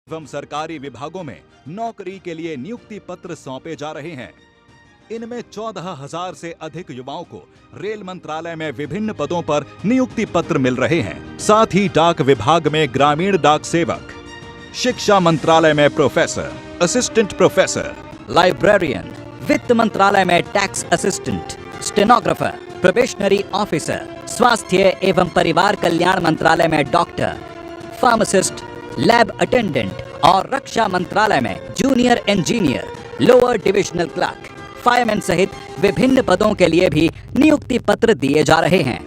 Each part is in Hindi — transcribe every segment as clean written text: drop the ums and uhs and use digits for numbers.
एवं सरकारी विभागों में नौकरी के लिए नियुक्ति पत्र सौंपे जा रहे हैं। इनमें 14,000 से अधिक युवाओं को रेल मंत्रालय में विभिन्न पदों पर नियुक्ति पत्र मिल रहे हैं। साथ ही डाक विभाग में ग्रामीण डाक सेवक, शिक्षा मंत्रालय में प्रोफेसर, असिस्टेंट प्रोफेसर, लाइब्रेरियन, वित्त मंत्रालय में tax assistant, stenographer, probationary officer, स्वास्थ्य एवं परिवार कल्याण मंत्रालय में डॉक्टर, फार्मासिस्ट, लैब अटेंडेंट और रक्षा मंत्रालय में junior engineer, lower divisional clerk, fireman सहित विभिन्न पदों के लिए भी नियुक्ति पत्र दिए जा रहे हैं।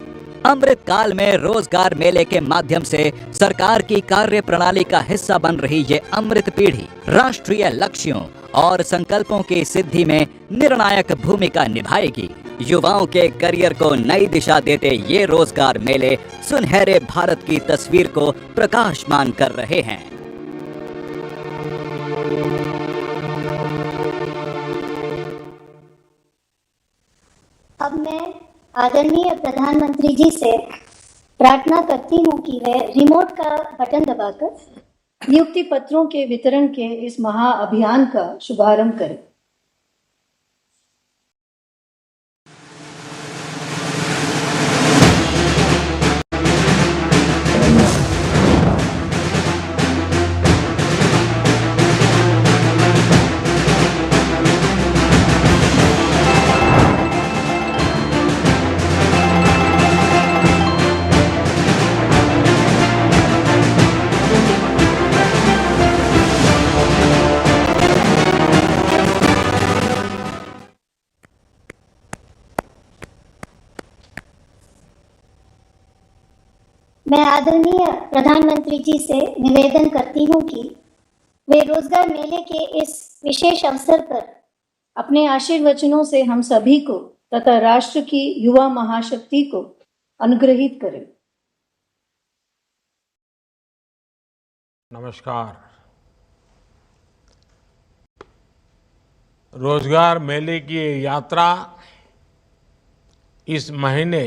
अमृत काल में रोजगार मेले के माध्यम से सरकार की कार्य प्रणाली का हिस्सा बन रही ये अमृत पीढ़ी राष्ट्रीय लक्ष्यों और संकल्पों की सिद्धि में निर्णायक भूमिका निभाएगी। युवाओं के करियर को नई दिशा देते ये रोजगार मेले सुनहरे भारत की तस्वीर को प्रकाशमान कर रहे हैं। अब मैं आदरणीय प्रधानमंत्री जी से प्रार्थना करती हूँ कि वे रिमोट का बटन दबाकर नियुक्ति पत्रों के वितरण के इस महाअभियान का शुभारंभ करें। मैं आदरणीय प्रधानमंत्री जी से निवेदन करती हूं कि वे रोजगार मेले के इस विशेष अवसर पर अपने आशीर्वचनों से हम सभी को तथा राष्ट्र की युवा महाशक्ति को अनुग्रहित करें। नमस्कार। रोजगार मेले की ये यात्रा इस महीने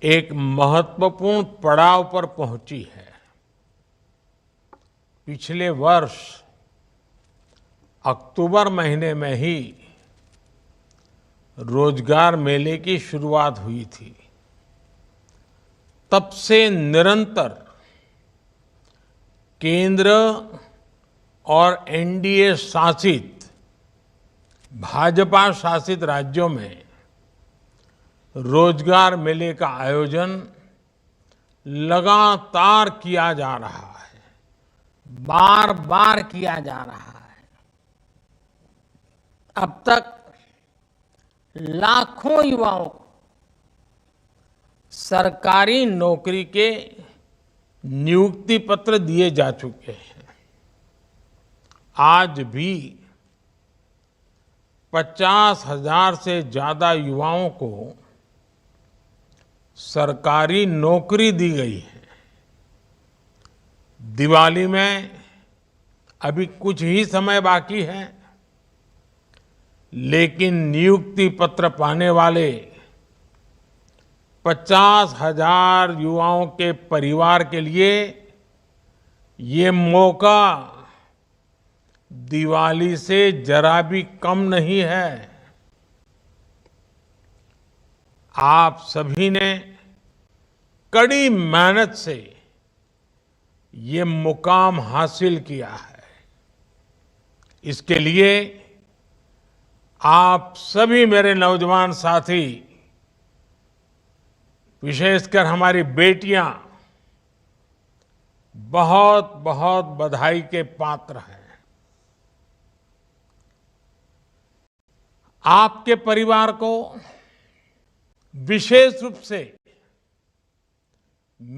एक महत्वपूर्ण पड़ाव पर पहुंची है। पिछले वर्ष अक्टूबर महीने में ही रोजगार मेले की शुरुआत हुई थी। तब से निरंतर केंद्र और एनडीए शासित भाजपा शासित राज्यों में रोजगार मेले का आयोजन लगातार किया जा रहा है, बार बार किया जा रहा है। अब तक लाखों युवाओं को सरकारी नौकरी के नियुक्ति पत्र दिए जा चुके हैं। आज भी 50,000 से ज्यादा युवाओं को सरकारी नौकरी दी गई है। दिवाली में अभी कुछ ही समय बाकी है, लेकिन नियुक्ति पत्र पाने वाले 50,000 युवाओं के परिवार के लिए ये मौका दिवाली से जरा भी कम नहीं है। आप सभी ने कड़ी मेहनत से ये मुकाम हासिल किया है। इसके लिए आप सभी मेरे नौजवान साथी, विशेषकर हमारी बेटियां, बहुत बहुत बधाई के पात्र हैं। आपके परिवार को विशेष रूप से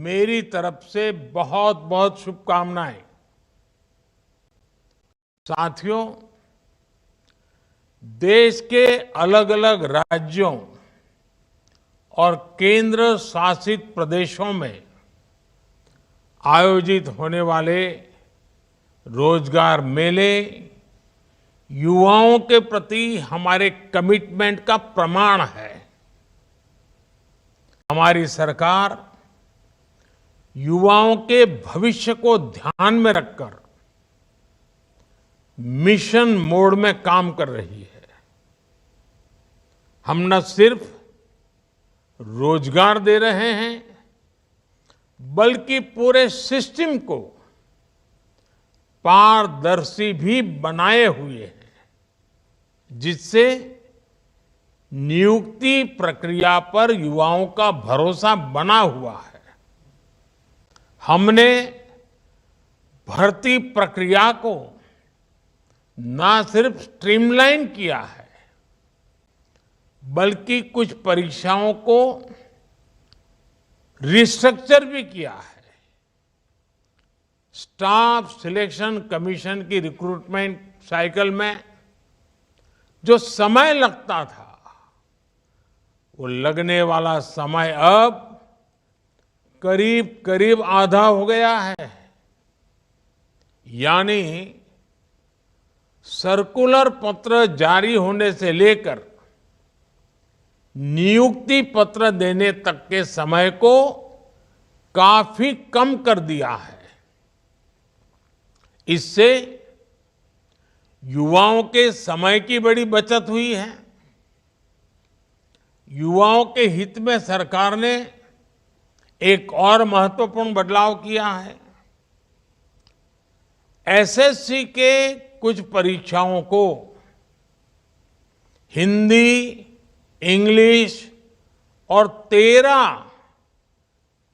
मेरी तरफ से बहुत बहुत शुभकामनाएं। साथियों, देश के अलग अलग राज्यों और केंद्र शासित प्रदेशों में आयोजित होने वाले रोजगार मेले युवाओं के प्रति हमारे कमिटमेंट का प्रमाण है। हमारी सरकार युवाओं के भविष्य को ध्यान में रखकर मिशन मोड में काम कर रही है। हम न सिर्फ रोजगार दे रहे हैं, बल्कि पूरे सिस्टम को पारदर्शी भी बनाए हुए हैं, जिससे नियुक्ति प्रक्रिया पर युवाओं का भरोसा बना हुआ है। हमने भर्ती प्रक्रिया को न सिर्फ स्ट्रीमलाइन किया है, बल्कि कुछ परीक्षाओं को रिस्ट्रक्चर भी किया है। स्टाफ सिलेक्शन कमीशन की रिक्रूटमेंट साइकिल में जो समय लगता था, वो लगने वाला समय अब करीब करीब आधा हो गया है। यानी सर्कुलर पत्र जारी होने से लेकर नियुक्ति पत्र देने तक के समय को काफी कम कर दिया है। इससे युवाओं के समय की बड़ी बचत हुई है। युवाओं के हित में सरकार ने एक और महत्वपूर्ण बदलाव किया है। एसएससी के कुछ परीक्षाओं को हिंदी, इंग्लिश और 13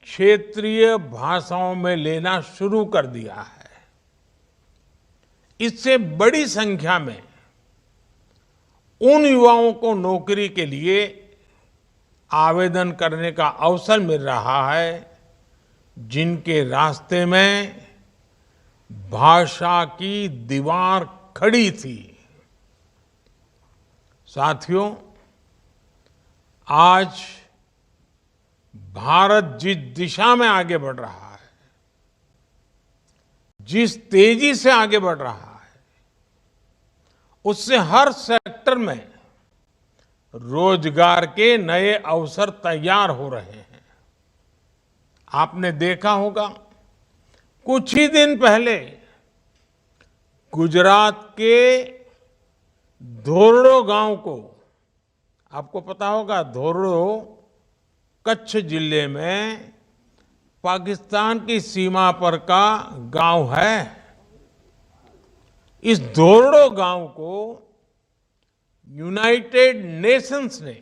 क्षेत्रीय भाषाओं में लेना शुरू कर दिया है। इससे बड़ी संख्या में उन युवाओं को नौकरी के लिए आवेदन करने का अवसर मिल रहा है, जिनके रास्ते में भाषा की दीवार खड़ी थी। साथियों, आज भारत जिस दिशा में आगे बढ़ रहा है, जिस तेजी से आगे बढ़ रहा है, उससे हर सेक्टर में रोजगार के नए अवसर तैयार हो रहे हैं। आपने देखा होगा, कुछ ही दिन पहले गुजरात के धोरडो गांव को, आपको पता होगा धोरडो कच्छ जिले में पाकिस्तान की सीमा पर का गांव है। इस धोरडो गांव को यूनाइटेड नेशंस ने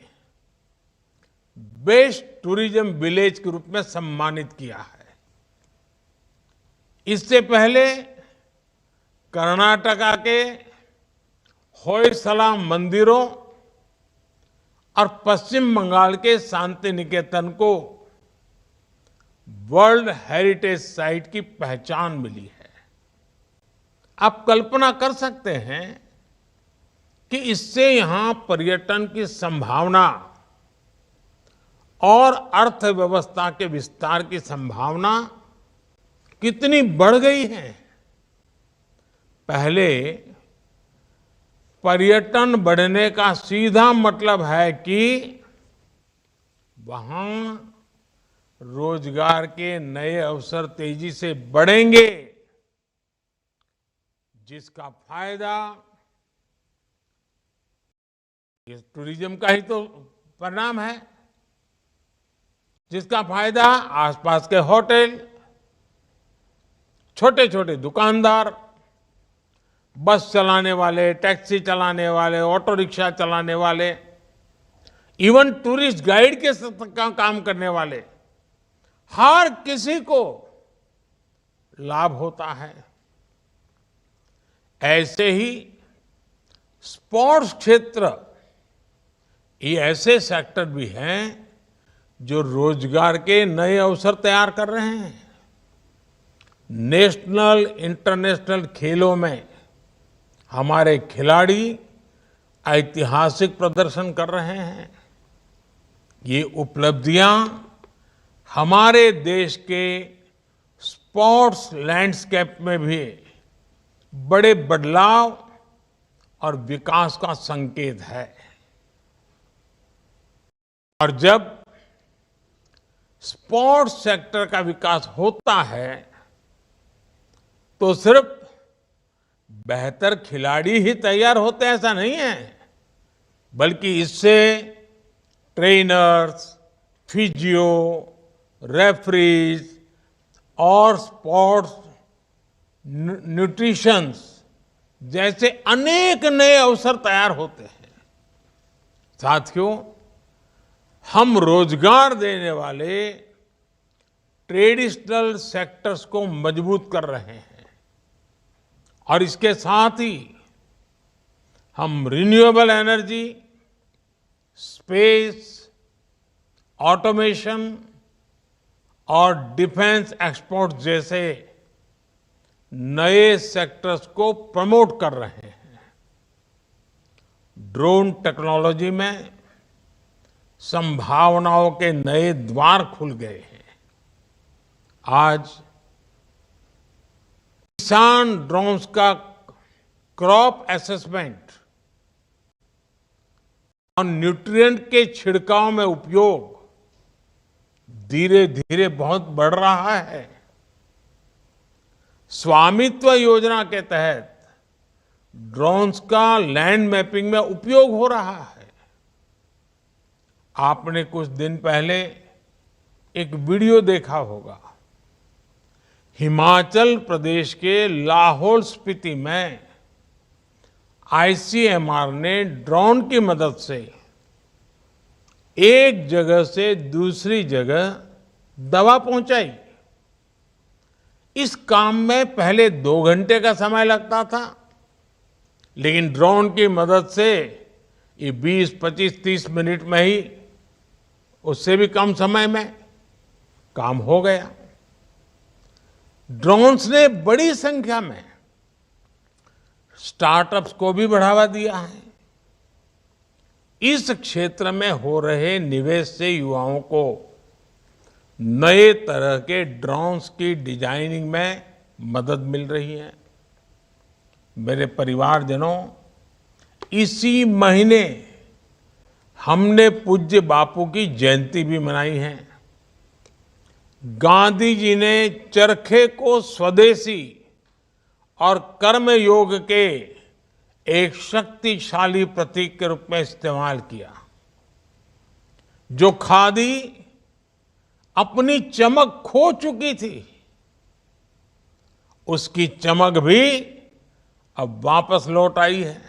बेस्ट टूरिज्म विलेज के रूप में सम्मानित किया है। इससे पहले कर्नाटका के होयसला मंदिरों और पश्चिम बंगाल के शांति निकेतन को वर्ल्ड हेरिटेज साइट की पहचान मिली है। आप कल्पना कर सकते हैं कि इससे यहां पर्यटन की संभावना और अर्थव्यवस्था के विस्तार की संभावना कितनी बढ़ गई है। पहले पर्यटन बढ़ने का सीधा मतलब है कि वहां रोजगार के नए अवसर तेजी से बढ़ेंगे, जिसका फायदा ये टूरिज्म का ही तो परिणाम है, जिसका फायदा आसपास के होटल, छोटे छोटे दुकानदार, बस चलाने वाले, टैक्सी चलाने वाले, ऑटो रिक्शा चलाने वाले, इवन टूरिस्ट गाइड के काम करने वाले, हर किसी को लाभ होता है। ऐसे ही स्पोर्ट्स क्षेत्र, ये ऐसे सेक्टर भी हैं जो रोजगार के नए अवसर तैयार कर रहे हैं। नेशनल इंटरनेशनल खेलों में हमारे खिलाड़ी ऐतिहासिक प्रदर्शन कर रहे हैं। ये उपलब्धियां हमारे देश के स्पोर्ट्स लैंडस्केप में भी बड़े बदलाव और विकास का संकेत है। और जब स्पोर्ट्स सेक्टर का विकास होता है तो सिर्फ बेहतर खिलाड़ी ही तैयार होते हैं ऐसा नहीं है, बल्कि इससे ट्रेनर्स, फिजियो, रेफरीज और स्पोर्ट्स न्यूट्रिशंस जैसे अनेक नए अवसर तैयार होते हैं। साथियों, हम रोजगार देने वाले ट्रेडिशनल सेक्टर्स को मजबूत कर रहे हैं और इसके साथ ही हम रिन्यूएबल एनर्जी, स्पेस, ऑटोमेशन और डिफेंस एक्सपोर्ट जैसे नए सेक्टर्स को प्रमोट कर रहे हैं। ड्रोन टेक्नोलॉजी में संभावनाओं के नए द्वार खुल गए हैं। आज किसान ड्रोन्स का क्रॉप असेसमेंट और न्यूट्रिएंट के छिड़काव में उपयोग धीरे धीरे बहुत बढ़ रहा है। स्वामित्व योजना के तहत ड्रोन्स का लैंड मैपिंग में उपयोग हो रहा है। आपने कुछ दिन पहले एक वीडियो देखा होगा। हिमाचल प्रदेश के लाहौल स्पीति में आईसीएमआर ने ड्रोन की मदद से एक जगह से दूसरी जगह दवा पहुंचाई। इस काम में पहले 2 घंटे का समय लगता था, लेकिन ड्रोन की मदद से ये 20, 25, 30 मिनट में ही, उससे भी कम समय में काम हो गया। ड्रोन्स ने बड़ी संख्या में स्टार्टअप्स को भी बढ़ावा दिया है। इस क्षेत्र में हो रहे निवेश से युवाओं को नए तरह के ड्रोन्स की डिजाइनिंग में मदद मिल रही है। मेरे परिवारजनों, इसी महीने हमने पूज्य बापू की जयंती भी मनाई है। गांधी जी ने चरखे को स्वदेशी और कर्मयोग के एक शक्तिशाली प्रतीक के रूप में इस्तेमाल किया। जो खादी अपनी चमक खो चुकी थी, उसकी चमक भी अब वापस लौट आई है।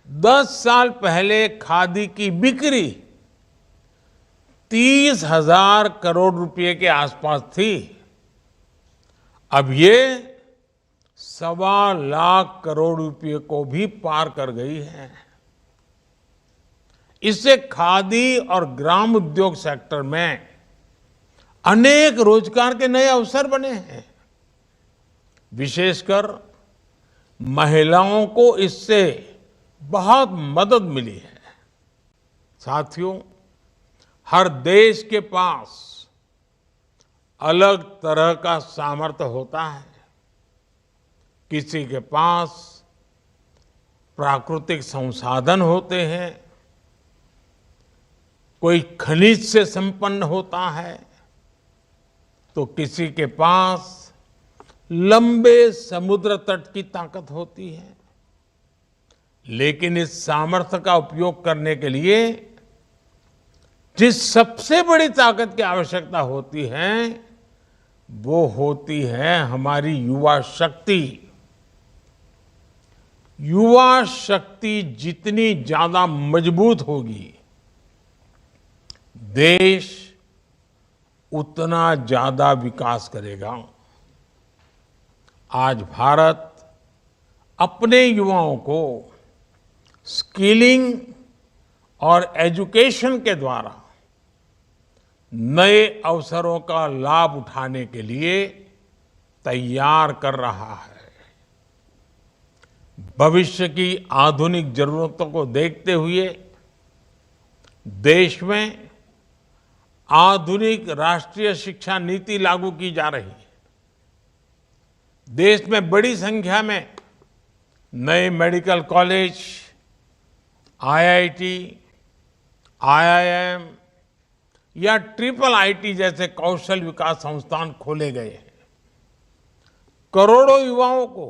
10 साल पहले खादी की बिक्री 30,000 करोड़ रुपए के आसपास थी। अब ये 1.25 लाख करोड़ रुपए को भी पार कर गई है। इससे खादी और ग्राम उद्योग सेक्टर में अनेक रोजगार के नए अवसर बने हैं। विशेषकर महिलाओं को इससे बहुत मदद मिली है। साथियों, हर देश के पास अलग तरह का सामर्थ्य होता है। किसी के पास प्राकृतिक संसाधन होते हैं, कोई खनिज से संपन्न होता है, तो किसी के पास लंबे समुद्र तट की ताकत होती है। लेकिन इस सामर्थ्य का उपयोग करने के लिए जिस सबसे बड़ी ताकत की आवश्यकता होती है, वो होती है हमारी युवा शक्ति। युवा शक्ति जितनी ज्यादा मजबूत होगी, देश उतना ज्यादा विकास करेगा। आज भारत अपने युवाओं को स्किलिंग और एजुकेशन के द्वारा नए अवसरों का लाभ उठाने के लिए तैयार कर रहा है। भविष्य की आधुनिक जरूरतों को देखते हुए देश में आधुनिक राष्ट्रीय शिक्षा नीति लागू की जा रही है। देश में बड़ी संख्या में नए मेडिकल कॉलेज, आईआईटी, आईआईएम, या ट्रिपल आईटी जैसे कौशल विकास संस्थान खोले गए हैं। करोड़ों युवाओं को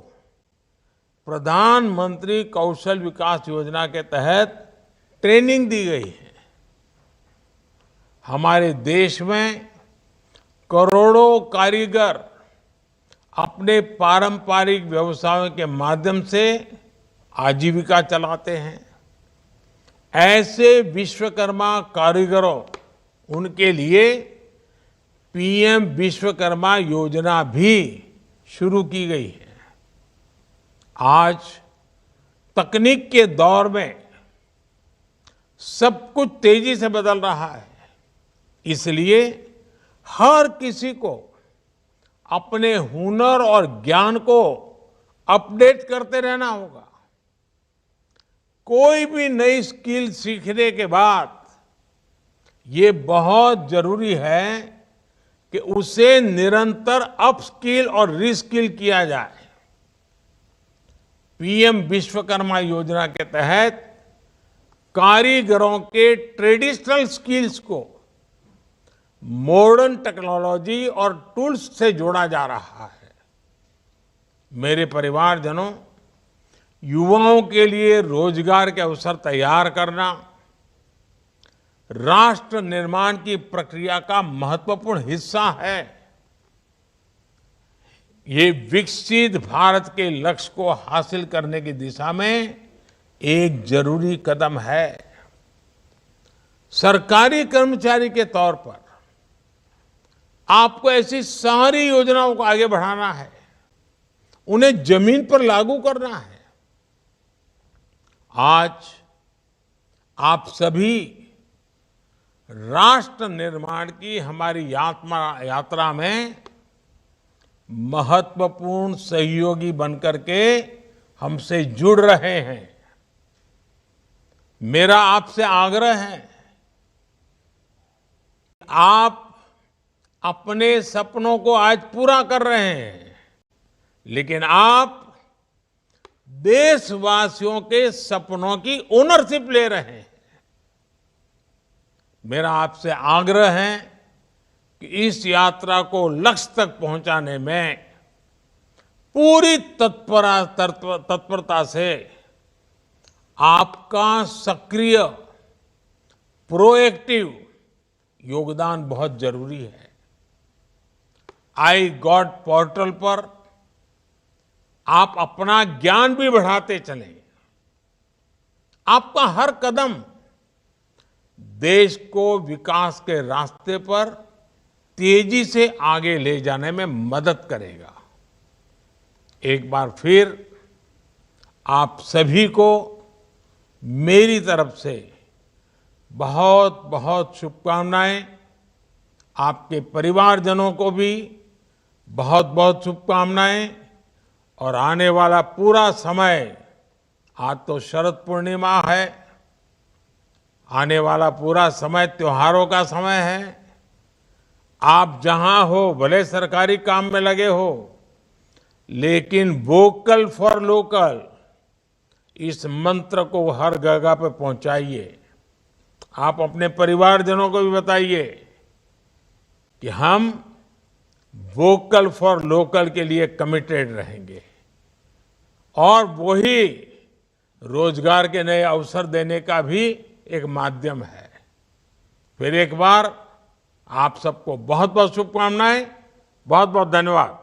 प्रधानमंत्री कौशल विकास योजना के तहत ट्रेनिंग दी गई है। हमारे देश में करोड़ों कारीगर अपने पारंपरिक व्यवसायों के माध्यम से आजीविका चलाते हैं। ऐसे विश्वकर्मा कारीगरों उनके लिए पीएम विश्वकर्मा योजना भी शुरू की गई है। आज तकनीक के दौर में सब कुछ तेजी से बदल रहा है, इसलिए हर किसी को अपने हुनर और ज्ञान को अपडेट करते रहना होगा। कोई भी नई स्किल सीखने के बाद ये बहुत जरूरी है कि उसे निरंतर अपस्किल और रीस्किल किया जाए। पीएम विश्वकर्मा योजना के तहत कारीगरों के ट्रेडिशनल स्किल्स को मॉडर्न टेक्नोलॉजी और टूल्स से जोड़ा जा रहा है। मेरे परिवारजनों, युवाओं के लिए रोजगार के अवसर तैयार करना राष्ट्र निर्माण की प्रक्रिया का महत्वपूर्ण हिस्सा है। ये विकसित भारत के लक्ष्य को हासिल करने की दिशा में एक जरूरी कदम है। सरकारी कर्मचारी के तौर पर आपको ऐसी सारी योजनाओं को आगे बढ़ाना है, उन्हें जमीन पर लागू करना है। आज आप सभी राष्ट्र निर्माण की हमारी यात्रा में महत्वपूर्ण सहयोगी बनकर के हमसे जुड़ रहे हैं। मेरा आपसे आग्रह है, आप अपने सपनों को आज पूरा कर रहे हैं, लेकिन आप देशवासियों के सपनों की ओनरशिप ले रहे हैं। मेरा आपसे आग्रह है कि इस यात्रा को लक्ष्य तक पहुंचाने में पूरी तत्परता से आपका सक्रिय प्रोएक्टिव योगदान बहुत जरूरी है। आई गॉट पोर्टल पर आप अपना ज्ञान भी बढ़ाते चलें। आपका हर कदम देश को विकास के रास्ते पर तेजी से आगे ले जाने में मदद करेगा। एक बार फिर आप सभी को मेरी तरफ से बहुत बहुत शुभकामनाएं। आपके परिवारजनों को भी बहुत बहुत शुभकामनाएं। और आने वाला पूरा समय, आज तो शरद पूर्णिमा है, आने वाला पूरा समय त्योहारों का समय है। आप जहां हो, भले सरकारी काम में लगे हो, लेकिन वोकल फॉर लोकल इस मंत्र को हर जगह पे पहुंचाइए। आप अपने परिवारजनों को भी बताइए कि हम वोकल फॉर लोकल के लिए कमिटेड रहेंगे और वही रोजगार के नए अवसर देने का भी एक माध्यम है। फिर एक बार आप सबको बहुत बहुत शुभकामनाएं, बहुत बहुत धन्यवाद।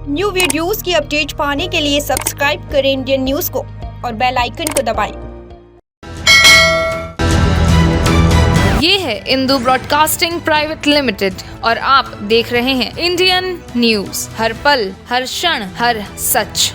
न्यू वीडियोस की अपडेट पाने के लिए सब्सक्राइब करें इंडियन न्यूज को और बेल आइकन को दबाएं। ये है इंदू ब्रॉडकास्टिंग प्राइवेट लिमिटेड और आप देख रहे हैं इंडियन न्यूज, हर पल, हर क्षण, हर सच।